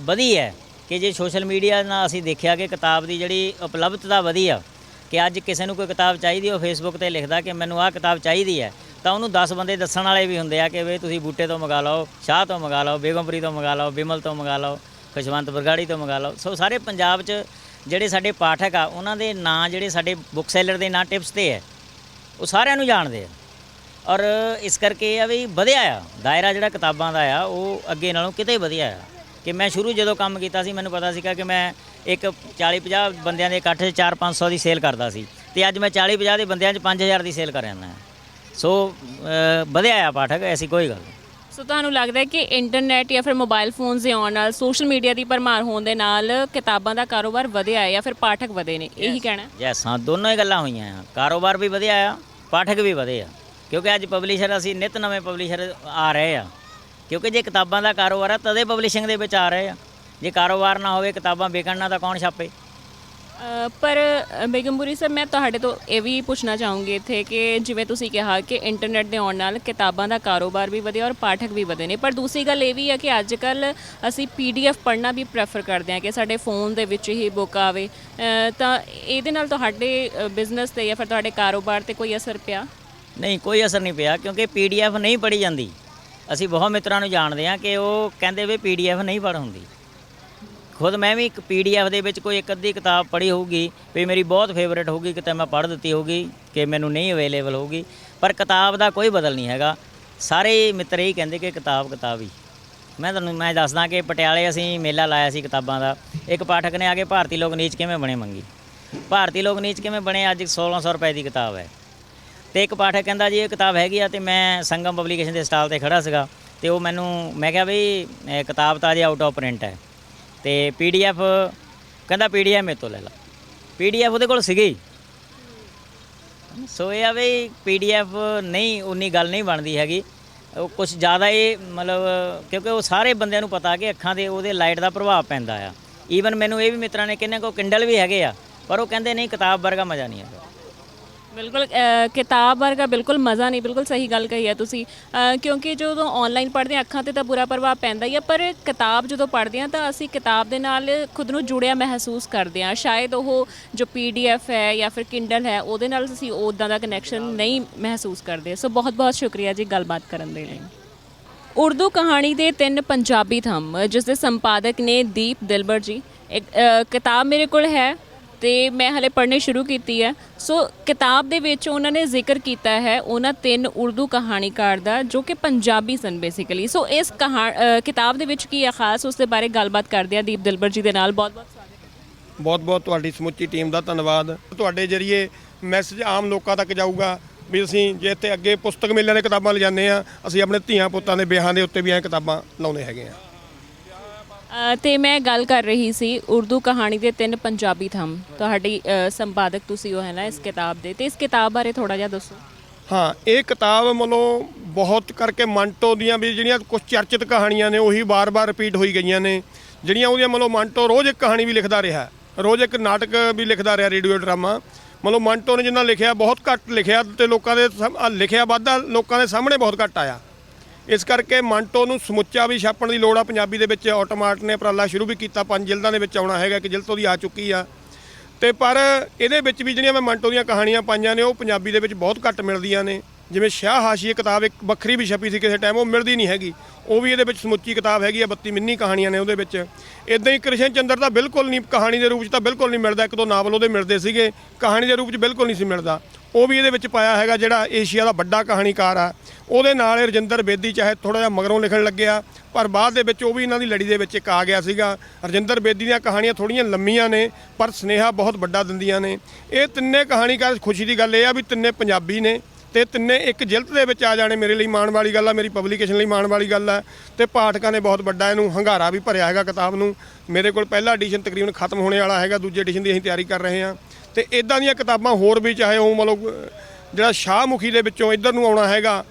ਵਧੀ ਹੈ ਕਿ ਜੇ ਸੋਸ਼ਲ ਮੀਡੀਆ ਨਾਲ ਅਸੀਂ ਦੇਖਿਆ ਕਿ ਕਿਤਾਬ ਦੀ ਜਿਹੜੀ ਉਪਲਬਧਤਾ ਵਧੀ ਆ, ਕਿ ਅੱਜ ਕਿਸੇ ਨੂੰ ਕੋਈ ਕਿਤਾਬ ਚਾਹੀਦੀ ਉਹ ਫੇਸਬੁੱਕ ਤੇ ਲਿਖਦਾ ਕਿ ਮੈਨੂੰ ਆਹ ਕਿਤਾਬ ਚਾਹੀਦੀ ਹੈ, ਤਾਂ ਉਹਨੂੰ 10 ਬੰਦੇ ਦੱਸਣ ਵਾਲੇ ਵੀ ਹੁੰਦੇ ਆ ਕਿ ਵੀ ਤੁਸੀਂ ਬੂਟੇ ਤੋਂ ਮੰਗਾ ਲਓ, ਸ਼ਾਹ ਤੋਂ ਮੰਗਾ ਲਓ, ਬੇਗਮਪੁਰੀ ਤੋਂ ਮੰਗਾ ਲਓ, ਬਿਮਲ ਤੋਂ ਮੰਗਾ ਲਓ, ਖੁਸ਼ਵੰਤ ਬਰਗਾੜੀ ਤੋਂ ਮੰਗਾ ਲਓ। ਸੋ ਸਾਰੇ ਪੰਜਾਬ 'ਚ ਜਿਹੜੇ ਸਾਡੇ ਪਾਠਕ ਆ ਉਹਨਾਂ ਦੇ ਨਾਂ ਜਿਹੜੇ ਸਾਡੇ ਬੁੱਕ ਸੈਲਰ ਦੇ ਨਾਂ ਟਿਪਸ ਤੇ ਹੈ, ਉਹ ਸਾਰਿਆਂ ਨੂੰ ਜਾਣਦੇ ਆ। ਔਰ ਇਸ ਕਰਕੇ ਇਹ ਆ ਵੀ ਵਧਿਆ ਆ ਦਾਇਰਾ ਜਿਹੜਾ ਕਿਤਾਬਾਂ ਦਾ ਆ, ਉਹ ਅੱਗੇ ਨਾਲੋਂ ਕਿਤੇ ਵਧਿਆ ਆ। ਕਿ ਮੈਂ ਸ਼ੁਰੂ ਜਦੋਂ ਕੰਮ ਕੀਤਾ ਸੀ ਮੈਨੂੰ ਪਤਾ ਸੀਗਾ ਕਿ ਮੈਂ ਇੱਕ 40-50 ਬੰਦਿਆਂ ਦੇ ਇਕੱਠ 'ਚ 400-500 ਦੀ ਸੇਲ ਕਰਦਾ ਸੀ, ਤੇ ਅੱਜ ਮੈਂ 40-50 ਦੇ ਬੰਦਿਆਂ 'ਚ 5000 ਦੀ ਸੇਲ ਕਰ ਜਾਂਦਾ। ਸੋ ਵਧਿਆ ਆ ਪਾਠਕ, ਐਸੀ ਕੋਈ ਗੱਲ ਨਹੀਂ। ਸੋ ਤੁਹਾਨੂੰ ਲੱਗਦਾ ਹੈ ਕਿ ਇੰਟਰਨੈਟ ਜਾਂ ਫਿਰ ਮੋਬਾਈਲ ਫੋਨਸ ਦੇ ਆਉਣ ਨਾਲ, ਸੋਸ਼ਲ ਮੀਡੀਆ ਦੀ ਭਰਮਾਰ ਹੋਣ ਦੇ ਨਾਲ ਕਿਤਾਬਾਂ ਦਾ ਕਾਰੋਬਾਰ ਵਧਿਆ ਹੈ ਜਾਂ ਫਿਰ ਪਾਠਕ ਵਧੇ ਨੇ, ਇਹੀ ਕਹਿਣਾ? ਯੈਸ, ਹਾਂ, ਦੋਨੋਂ ਹੀ ਗੱਲਾਂ ਹੋਈਆਂ ਆ। ਕਾਰੋਬਾਰ ਵੀ ਵਧਿਆ ਆ, ਪਾਠਕ ਵੀ ਵਧੇ ਆ, ਕਿਉਂਕਿ ਅੱਜ ਪਬਲਿਸ਼ਰ ਅਸੀਂ ਨਿੱਤ ਨਵੇਂ ਪਬਲਿਸ਼ਰ ਆ ਰਹੇ ਆ। ਕਿਉਂਕਿ ਜੇ ਕਿਤਾਬਾਂ ਦਾ ਕਾਰੋਬਾਰ ਆ ਤਦੇ ਪਬਲਿਸ਼ਿੰਗ ਦੇ ਵਿੱਚ ਆ ਰਹੇ ਆ। ਜੇ ਕਾਰੋਬਾਰ ਨਾ ਹੋਵੇ, ਕਿਤਾਬਾਂ ਵਿਕਣ ਨਾ, ਤਾਂ ਕੌਣ ਛਾਪੇ? ਪਰ ਬੇਗਮਪੁਰੀ ਸਰ, ਮੈਂ ਤੁਹਾਡੇ ਤੋਂ ਇਹ ਵੀ ਪੁੱਛਣਾ ਚਾਹੂੰਗੀ ਇੱਥੇ ਕਿ ਜਿਵੇਂ ਤੁਸੀਂ ਕਿਹਾ ਕਿ ਇੰਟਰਨੈਟ ਦੇ ਆਉਣ ਨਾਲ ਕਿਤਾਬਾਂ ਦਾ ਕਾਰੋਬਾਰ ਵੀ ਵਧਿਆ ਔਰ ਪਾਠਕ ਵੀ ਵਧੇ ਨੇ, ਪਰ ਦੂਸਰੀ ਗੱਲ ਇਹ ਵੀ ਹੈ ਕਿ ਅੱਜ ਕੱਲ੍ਹ ਅਸੀਂ PDF ਪੜ੍ਹਨਾ ਵੀ ਪ੍ਰੈਫਰ ਕਰਦੇ ਹਾਂ ਕਿ ਸਾਡੇ ਫੋਨ ਦੇ ਵਿੱਚ ਹੀ ਬੁੱਕ ਆਵੇ। ਤਾਂ ਇਹਦੇ ਨਾਲ ਤੁਹਾਡੇ ਬਿਜ਼ਨਸ 'ਤੇ ਜਾਂ ਫਿਰ ਤੁਹਾਡੇ ਕਾਰੋਬਾਰ 'ਤੇ ਕੋਈ ਅਸਰ ਪਿਆ? ਨਹੀਂ, ਕੋਈ ਅਸਰ ਨਹੀਂ ਪਿਆ, ਕਿਉਂਕਿ PDF ਨਹੀਂ ਪੜ੍ਹੀ ਜਾਂਦੀ। ਅਸੀਂ ਬਹੁਤ ਮਿੱਤਰਾਂ ਨੂੰ ਜਾਣਦੇ ਹਾਂ ਕਿ ਉਹ ਕਹਿੰਦੇ ਵੀ PDF ਨਹੀਂ ਪੜ੍ਹ ਹੁੰਦੀ। ਖੁਦ ਮੈਂ ਵੀ ਇੱਕ PDF ਦੇ ਵਿੱਚ ਕੋਈ ਇੱਕ ਅੱਧੀ ਕਿਤਾਬ ਪੜ੍ਹੀ ਹੋਊਗੀ ਵੀ ਮੇਰੀ ਬਹੁਤ ਫੇਵਰੇਟ ਹੋਊਗੀ, ਕਿਤੇ ਮੈਂ ਪੜ੍ਹ ਦਿੱਤੀ ਹੋਊਗੀ ਕਿ ਮੈਨੂੰ ਨਹੀਂ ਅਵੇਲੇਬਲ ਹੋਊਗੀ, ਪਰ ਕਿਤਾਬ ਦਾ ਕੋਈ ਬਦਲ ਨਹੀਂ ਹੈਗਾ। ਸਾਰੇ ਮਿੱਤਰ ਇਹੀ ਕਹਿੰਦੇ ਕਿ ਕਿਤਾਬ ਹੀ। ਮੈਂ ਦੱਸਦਾ ਕਿ ਪਟਿਆਲੇ ਅਸੀਂ ਮੇਲਾ ਲਾਇਆ ਸੀ ਕਿਤਾਬਾਂ ਦਾ। ਇੱਕ ਪਾਠਕ ਨੇ ਆ ਕੇ ਭਾਰਤੀ ਲੋਕ ਨੀਚ ਕਿਵੇਂ ਬਣੇ ਮੰਗੀ। ਭਾਰਤੀ ਲੋਕ ਨੀਚ ਕਿਵੇਂ ਬਣੇ ਅੱਜ 1600 ਰੁਪਏ ਦੀ ਕਿਤਾਬ ਹੈ। ਤੇ ਇੱਕ ਪਾਠਕ ਕਹਿੰਦਾ ਜੀ ਇਹ ਕਿਤਾਬ ਹੈਗੀ ਆ, ਤੇ ਮੈਂ ਸੰਗਮ ਪਬਲੀਕੇਸ਼ਨ ਦੇ ਸਟਾਲ ਤੇ ਖੜਾ ਸੀਗਾ, ਤੇ ਉਹ ਮੈਂ ਕਿਹਾ ਵੀ ਕਿਤਾਬ ਤਾਂ ਅਜੇ ਆਊਟ ਆਫ ਪ੍ਰਿੰਟ ਹੈ, ਤੇ PDF ਕਹਿੰਦਾ PDF ਮੇਰੇ ਤੋਂ ਲੈ ਲਾ। PDF ਉਹਦੇ ਕੋਲ ਸੀਗੀ। ਸੋ ਇਹ ਆ ਵੀ PDF ਨਹੀਂ, ਉਨੀ ਗੱਲ ਨਹੀਂ ਬਣਦੀ ਹੈਗੀ। ਉਹ ਕੁਝ ਜ਼ਿਆਦਾ ਹੀ ਮਤਲਬ, ਕਿਉਂਕਿ ਉਹ ਸਾਰੇ ਬੰਦਿਆਂ ਨੂੰ ਪਤਾ ਕਿ ਅੱਖਾਂ ਦੇ ਉਹਦੇ ਲਾਈਟ ਦਾ ਪ੍ਰਭਾਵ ਪੈਂਦਾ ਆ। ਈਵਨ ਮੈਨੂੰ ਇਹ ਵੀ ਮਿੱਤਰਾਂ ਨੇ ਕਿੰਨੇ ਕੋ ਕਿੰਡਲ ਵੀ ਹੈਗੇ ਆ, ਪਰ ਉਹ ਕਹਿੰਦੇ ਨਹੀਂ, ਕਿਤਾਬ ਵਰਗਾ ਮਜ਼ਾ ਨਹੀਂ ਹੈਗਾ। ਬਿਲਕੁਲ, ਕਿਤਾਬ ਵਰਗਾ ਬਿਲਕੁਲ ਮਜ਼ਾ ਨਹੀਂ, ਬਿਲਕੁਲ ਸਹੀ ਗੱਲ ਕਹੀ ਹੈ ਤੁਸੀਂ। ਕਿਉਂਕਿ ਜਦੋਂ ਆਨਲਾਈਨ ਪੜ੍ਹਦੇ ਹਾਂ ਅੱਖਾਂ 'ਤੇ ਤਾਂ ਬੁਰਾ ਪ੍ਰਭਾਵ ਪੈਂਦਾ ਹੀ ਆ, ਪਰ ਕਿਤਾਬ ਜਦੋਂ ਪੜ੍ਹਦੇ ਹਾਂ ਤਾਂ ਅਸੀਂ ਕਿਤਾਬ ਦੇ ਨਾਲ ਖੁਦ ਨੂੰ ਜੁੜਿਆ ਮਹਿਸੂਸ ਕਰਦੇ ਹਾਂ। ਸ਼ਾਇਦ ਉਹ ਜੋ PDF ਹੈ ਜਾਂ ਫਿਰ ਕਿੰਡਲ ਹੈ ਉਹਦੇ ਨਾਲ ਅਸੀਂ ਉੱਦਾਂ ਦਾ ਕਨੈਕਸ਼ਨ ਨਹੀਂ ਮਹਿਸੂਸ ਕਰਦੇ। ਸੋ ਬਹੁਤ ਬਹੁਤ ਸ਼ੁਕਰੀਆ ਜੀ ਗੱਲਬਾਤ ਕਰਨ ਦੇ ਲਈ। ਉਰਦੂ ਕਹਾਣੀ ਦੇ 3 ਪੰਜਾਬੀ ਥੰਮ, ਜਿਸ ਦੇ ਸੰਪਾਦਕ ਨੇ ਦੀਪ ਦਿਲਬਰ ਜੀ। ਇੱਕ ਕਿਤਾਬ ਮੇਰੇ ਕੋਲ ਹੈ ਤੇ ਮੈਂ ਹਲੇ ਪੜ੍ਹਨੀ ਸ਼ੁਰੂ ਕੀਤੀ ਹੈ। ਸੋ ਕਿਤਾਬ ਦੇ ਵਿੱਚ ਉਹਨਾਂ ਨੇ ਜ਼ਿਕਰ ਕੀਤਾ ਹੈ ਉਹਨਾਂ 3 ਉਰਦੂ ਕਹਾਣੀਕਾਰ ਦਾ ਜੋ ਕਿ ਪੰਜਾਬੀ ਸਨ ਬੇਸਿਕਲੀ। ਸੋ ਇਸ ਕਿਤਾਬ ਦੇ ਵਿੱਚ ਕੀ ਹੈ ਖਾਸ, ਉਸ ਦੇ ਬਾਰੇ ਗੱਲਬਾਤ ਕਰਦੇ ਆ ਦੀਪ ਦਿਲਬਰ ਜੀ ਦੇ ਨਾਲ। ਬਹੁਤ ਬਹੁਤ ਸਵਾਗਤ ਹੈ। ਬਹੁਤ ਬਹੁਤ ਤੁਹਾਡੀ ਸਮੁੱਚੀ ਟੀਮ ਦਾ ਧੰਨਵਾਦ। ਤੁਹਾਡੇ ਜਰੀਏ ਮੈਸੇਜ ਆਮ ਲੋਕਾਂ ਤੱਕ ਜਾਊਗਾ ਵੀ ਅਸੀਂ ਜੇ ਇੱਥੇ ਅੱਗੇ ਪੁਸਤਕ ਮੇਲਿਆਂ ਦੇ ਕਿਤਾਬਾਂ ਲਿਜਾਂਦੇ ਆ, ਅਸੀਂ ਆਪਣੇ ਧੀਆਂ ਪੁੱਤਾਂ ਦੇ ਵਿਆਹਾਂ ਦੇ ਉੱਤੇ ਵੀ ਐਂ ਕਿਤਾਬਾਂ ਲਾਉਂਦੇ ਹੈਗੇ ਆ। ਤੇ ਮੈਂ ਗੱਲ ਕਰ ਰਹੀ ਸੀ ਉਰਦੂ ਕਹਾਣੀ ਦੇ 3 ਪੰਜਾਬੀ ਥੰਮ, ਤੁਹਾਡੀ ਸੰਪਾਦਕ ਤੁਸੀਂ ਉਹ ਹੈ ਨਾ ਇਸ ਕਿਤਾਬ ਦੇ, ਤੇ ਇਸ ਕਿਤਾਬ ਬਾਰੇ ਥੋੜਾ ਜਿਹਾ ਦੱਸੋ। ਹਾਂ, ਇਹ ਕਿਤਾਬ ਮਤਲਬ ਬਹੁਤ ਕਰਕੇ ਮੰਟੋ ਦੀਆਂ ਵੀ ਜਿਹੜੀਆਂ ਕੁਝ ਚਰਚਿਤ ਕਹਾਣੀਆਂ ਨੇ ਉਹੀ ਵਾਰ-ਵਾਰ ਰਿਪੀਟ ਹੋਈ ਗਈਆਂ ਨੇ। ਜਿਹੜੀਆਂ ਉਹਦੀਆਂ ਮੰਨ ਲਓ ਮੰਟੋ ਰੋਜ਼ ਇੱਕ ਕਹਾਣੀ ਵੀ ਲਿਖਦਾ ਰਿਹਾ, ਰੋਜ਼ ਇੱਕ ਨਾਟਕ ਵੀ ਲਿਖਦਾ ਰਿਹਾ, ਰੇਡੀਓ ਡਰਾਮਾ। ਮੰਨ ਲਓ ਮੰਟੋ ਨੇ ਜਿੰਨਾ ਲਿਖਿਆ ਬਹੁਤ ਘੱਟ ਲਿਖਿਆ ਤੇ ਲੋਕਾਂ ਦੇ ਲਿਖਿਆ ਵਾਧਾ ਲੋਕਾਂ ਦੇ ਸਾਹਮਣੇ ਬਹੁਤ ਘੱਟ ਆਇਆ। ਇਸ ਕਰਕੇ ਮੰਟੋ ਨੂੰ ਸਮੁੱਚਾ ਵੀ ਛਾਪਣ ਦੀ ਲੋੜ ਆ ਪੰਜਾਬੀ ਦੇ ਵਿੱਚ। ਆਟੋਮਾਟ ਨੇ ਉਪਰਾਲਾ ਸ਼ੁਰੂ ਵੀ ਕੀਤਾ, 5 ਜਿਲਦਾਂ ਦੇ ਵਿੱਚ ਆਉਣਾ ਹੈਗਾ, ਕਿ ਜਿਲਦ ਉਹਦੀ ਆ ਚੁੱਕੀ ਆ। ਤੇ ਪਰ ਇਹਦੇ ਵਿੱਚ ਵੀ ਜਿਹੜੀਆਂ ਮੈਂ ਮੰਟੋ ਦੀਆਂ ਕਹਾਣੀਆਂ ਪਾਈਆਂ ਨੇ ਉਹ ਪੰਜਾਬੀ ਦੇ ਵਿੱਚ ਬਹੁਤ ਘੱਟ ਮਿਲਦੀਆਂ ਨੇ। ਜਿਵੇਂ ਸ਼ਾਹ ਹਾਸ਼ੀਏ ਕਿਤਾਬ ਇੱਕ ਵੱਖਰੀ ਵੀ ਛਪੀ ਸੀ ਕਿਸੇ ਟਾਈਮ, ਉਹ ਮਿਲਦੀ ਨਹੀਂ ਹੈਗੀ। ਉਹ ਵੀ ਇਹਦੇ ਵਿੱਚ ਸਮੁੱਚੀ ਕਿਤਾਬ ਹੈਗੀ ਆ, 32 ਮਿੰਨੀ ਕਹਾਣੀਆਂ ਨੇ ਉਹਦੇ ਵਿੱਚ। ਇਦਾਂ ਹੀ ਕ੍ਰਿਸ਼ਨ ਚੰਦਰ ਦਾ ਬਿਲਕੁਲ ਨਹੀਂ, ਕਹਾਣੀ ਦੇ ਰੂਪ 'ਚ ਤਾਂ ਬਿਲਕੁਲ ਨਹੀਂ ਮਿਲਦਾ। ਇੱਕ ਦੋ ਨਾਵਲ ਉਹਦੇ ਮਿਲਦੇ ਸੀਗੇ, ਕਹਾਣੀ ਦੇ ਰੂਪ 'ਚ ਬਿਲਕੁਲ ਨਹੀਂ ਸੀ ਮਿਲਦਾ। ਉਹ ਵੀ ਇਹਦੇ ਵਿੱਚ ਪਾਇਆ ਹੈਗਾ। ਜਿਹੜਾ ਏਸ਼ੀਆ ਦਾ ਵੱਡਾ ਕਹਾਣੀਕਾਰ ਆ ਉਹਦੇ ਨਾਲ ਰਜਿੰਦਰ ਬੇਦੀ ਚਾਹੇ ਥੋੜ੍ਹਾ ਜਿਹਾ ਮਗਰੋਂ ਲਿਖਣ ਲੱਗਿਆ, ਪਰ ਬਾਅਦ ਦੇ ਵਿੱਚ ਉਹ ਵੀ ਇਹਨਾਂ ਦੀ ਲੜੀ ਦੇ ਵਿੱਚ ਇੱਕ ਆ ਗਿਆ ਸੀਗਾ। ਰਜਿੰਦਰ ਬੇਦੀ ਦੀਆਂ ਕਹਾਣੀਆਂ ਥੋੜ੍ਹੀਆਂ ਲੰਮੀਆਂ ਨੇ ਪਰ ਸੁਨੇਹਾ ਬਹੁਤ ਵੱਡਾ ਦਿੰਦੀਆਂ ਨੇ। ਇਹ ਤਿੰਨੇ ਕਹਾਣੀਕਾਰ, ਖੁਸ਼ੀ ਦੀ ਗੱਲ ਇਹ ਆ ਵੀ ਤਿੰਨੇ ਪੰਜਾਬੀ ਨੇ ਤੇ ਤਿੰਨੇ ਇੱਕ ਜਿਲਦ ਦੇ ਵਿੱਚ ਆ ਜਾਣੇ ਮੇਰੇ ਲਈ ਮਾਣ ਵਾਲੀ ਗੱਲ ਆ, ਮੇਰੀ ਪਬਲੀਕੇਸ਼ਨ ਲਈ ਮਾਣ ਵਾਲੀ ਗੱਲ ਆ। ਤੇ ਪਾਠਕਾਂ ਨੇ ਬਹੁਤ ਵੱਡਾ ਇਹਨੂੰ ਹੰਗਾਰਾ ਵੀ ਭਰਿਆ ਹੈਗਾ ਕਿਤਾਬ ਨੂੰ। ਮੇਰੇ ਕੋਲ ਪਹਿਲਾ ਐਡੀਸ਼ਨ ਤਕਰੀਬਨ ਖਤਮ ਹੋਣੇ ਵਾਲਾ ਹੈਗਾ, ਦੂਜੇ ਐਡੀਸ਼ਨ ਦੀ ਅਸੀਂ ਤਿਆਰੀ ਕਰ ਰਹੇ ਹਾਂ। ਤੇ ਇਦਾਂ ਦੀਆਂ ਕਿਤਾਬਾਂ ਹੋਰ ਵੀ, ਚਾਹੇ ਉਹ ਮਤਲਬ ਜਿਹੜਾ ਸ਼ਾਹਮੁਖੀ ਦੇ ਵਿੱਚੋਂ ਇੱਧਰ ਨੂੰ ਆਉਣਾ ਹੈਗਾ,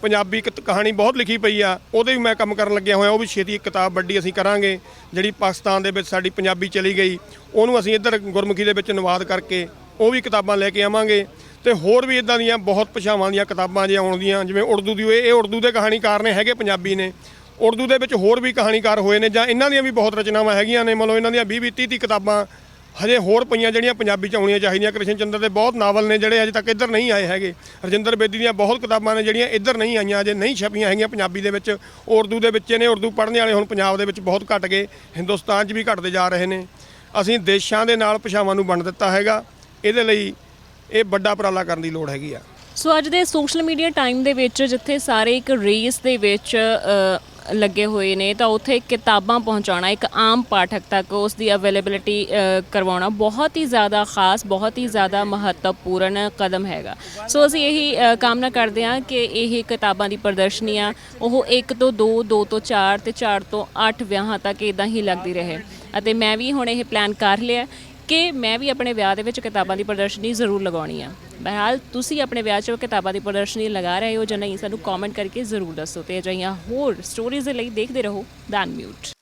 ਪੰਜਾਬੀ ਕਹਾਣੀ ਬਹੁਤ ਲਿਖੀ ਪਈ ਆ, ਉਹਦੇ ਵੀ ਮੈਂ ਕੰਮ ਕਰਨ ਲੱਗਿਆ ਹੋਇਆ। ਉਹ ਵੀ ਛੇਤੀ ਇੱਕ ਕਿਤਾਬ ਵੱਡੀ ਅਸੀਂ ਕਰਾਂਗੇ। ਜਿਹੜੀ ਪਾਕਿਸਤਾਨ ਦੇ ਵਿੱਚ ਸਾਡੀ ਪੰਜਾਬੀ ਚਲੀ ਗਈ ਉਹਨੂੰ ਅਸੀਂ ਇੱਧਰ ਗੁਰਮੁਖੀ ਦੇ ਵਿੱਚ ਅਨੁਵਾਦ ਕਰਕੇ ਉਹ ਵੀ ਕਿਤਾਬਾਂ ਲੈ ਕੇ ਆਵਾਂਗੇ। ਤੇ ਹੋਰ ਵੀ ਇਦਾਂ ਦੀਆਂ ਬਹੁਤ ਭਾਸ਼ਾਵਾਂ ਦੀਆਂ ਕਿਤਾਬਾਂ ਜੇ ਆਉਣਗੀਆਂ, ਜਿਵੇਂ ਉਰਦੂ ਦੀ ਇਹ ਉਰਦੂ ਦੇ ਕਹਾਣੀਕਾਰ ਨੇ ਹੈਗੇ, ਪੰਜਾਬੀ ਨੇ। ਉਰਦੂ ਦੇ ਵਿੱਚ ਹੋਰ ਵੀ ਕਹਾਣੀਕਾਰ ਹੋਏ ਨੇ, ਜਾਂ ਇਹਨਾਂ ਦੀਆਂ ਵੀ ਬਹੁਤ ਰਚਨਾਵਾਂ ਹੈਗੀਆਂ ਨੇ। ਮਤਲਬ ਇਹਨਾਂ ਦੀਆਂ 20-30 ਕਿਤਾਬਾਂ ਹਜੇ ਹੋਰ ਪਈਆਂ ਜਿਹੜੀਆਂ ਪੰਜਾਬੀ 'ਚ ਆਉਣੀਆਂ ਚਾਹੀਦੀਆਂ। ਕ੍ਰਿਸ਼ਨ ਚੰਦਰ ਦੇ ਬਹੁਤ ਨਾਵਲ ਨੇ ਜਿਹੜੇ ਅਜੇ ਤੱਕ ਇੱਧਰ ਨਹੀਂ ਆਏ ਹੈਗੇ। ਰਜਿੰਦਰ ਬੇਦੀ ਦੀਆਂ ਬਹੁਤ ਕਿਤਾਬਾਂ ਨੇ ਜਿਹੜੀਆਂ ਇੱਧਰ ਨਹੀਂ ਆਈਆਂ, ਅਜੇ ਨਹੀਂ ਛਪੀਆਂ ਹੈਗੀਆਂ ਪੰਜਾਬੀ ਦੇ ਵਿੱਚ। ਉਰਦੂ ਦੇ ਵਿੱਚ ਨੇ। ਉਰਦੂ ਪੜ੍ਹਨ ਵਾਲੇ ਹੁਣ ਪੰਜਾਬ ਦੇ ਵਿੱਚ ਬਹੁਤ ਘਟ ਗਏ, ਹਿੰਦੁਸਤਾਨ 'ਚ ਵੀ ਘਟਦੇ ਜਾ ਰਹੇ ਨੇ। ਅਸੀਂ ਦੇਸ਼ਾਂ ਦੇ ਨਾਲ ਭਾਸ਼ਾਵਾਂ ਨੂੰ ਵੰਡ ਦਿੱਤਾ ਹੈਗਾ। ਇਹਦੇ ਲਈ ਇਹ ਵੱਡਾ ਉਪਰਾਲਾ ਕਰਨ ਦੀ ਲੋੜ ਹੈਗੀ ਆ। ਸੋ ਅੱਜ ਦੇ ਸੋਸ਼ਲ ਮੀਡੀਆ ਟਾਈਮ ਦੇ ਵਿੱਚ ਜਿੱਥੇ ਸਾਰੇ ਇੱਕ ਰੇਸ ਦੇ ਵਿੱਚ ਲੱਗੇ ਹੋਏ ਨੇ, ਤਾਂ ਉੱਥੇ ਕਿਤਾਬਾਂ ਪਹੁੰਚਾਉਣਾ ਇੱਕ ਆਮ ਪਾਠਕ ਤੱਕ ਉਸ ਦੀ ਅਵੇਲੇਬਿਲਿਟੀ ਕਰਵਾਉਣਾ ਬਹੁਤ ਹੀ ਜ਼ਿਆਦਾ ਖਾਸ, ਬਹੁਤ ਹੀ ਜ਼ਿਆਦਾ ਮਹੱਤਵਪੂਰਨ ਕਦਮ ਹੈਗਾ। ਸੋ ਅਸੀਂ ਇਹੀ ਕਾਮਨਾ ਕਰਦੇ ਹਾਂ ਕਿ ਇਹ ਕਿਤਾਬਾਂ ਦੀ ਪ੍ਰਦਰਸ਼ਨੀ ਆ ਉਹ 1 ਤੋਂ 2, 2 ਤੋਂ 4 ਤੇ 4 ਤੋਂ 8 ਵਿਆਹਾਂ ਤੱਕ ਇੱਦਾਂ ਹੀ ਲੱਗਦੀ ਰਹੇ। ਅਤੇ ਮੈਂ ਵੀ ਹੁਣ ਇਹ ਪਲਾਨ ਕਰ ਲਿਆ ਕਿ ਮੈਂ ਵੀ ਆਪਣੇ ਵਿਆਹ ਦੇ ਵਿੱਚ ਕਿਤਾਬਾਂ ਦੀ ਪ੍ਰਦਰਸ਼ਨੀ ਜ਼ਰੂਰ ਲਗਾਉਣੀ ਆ। ਬਹਰਹਾਲ ਤੁਸੀਂ ਆਪਣੇ ਵਿਆਹ 'ਚ ਕਿਤਾਬਾਂ ਦੀ ਪ੍ਰਦਰਸ਼ਨੀ ਲਗਾ ਰਹੇ ਹੋ ਜਾਂ ਨਹੀਂ, ਸਾਨੂੰ ਕਮੈਂਟ ਕਰਕੇ ਜ਼ਰੂਰ ਦੱਸੋ। ਤੇ ਅਜਿਹੀਆਂ ਹੋਰ ਸਟੋਰੀਜ਼ ਦੇ ਲਈ ਦੇਖਦੇ ਰਹੋ ਦ ਅਨਮਿਊਟ।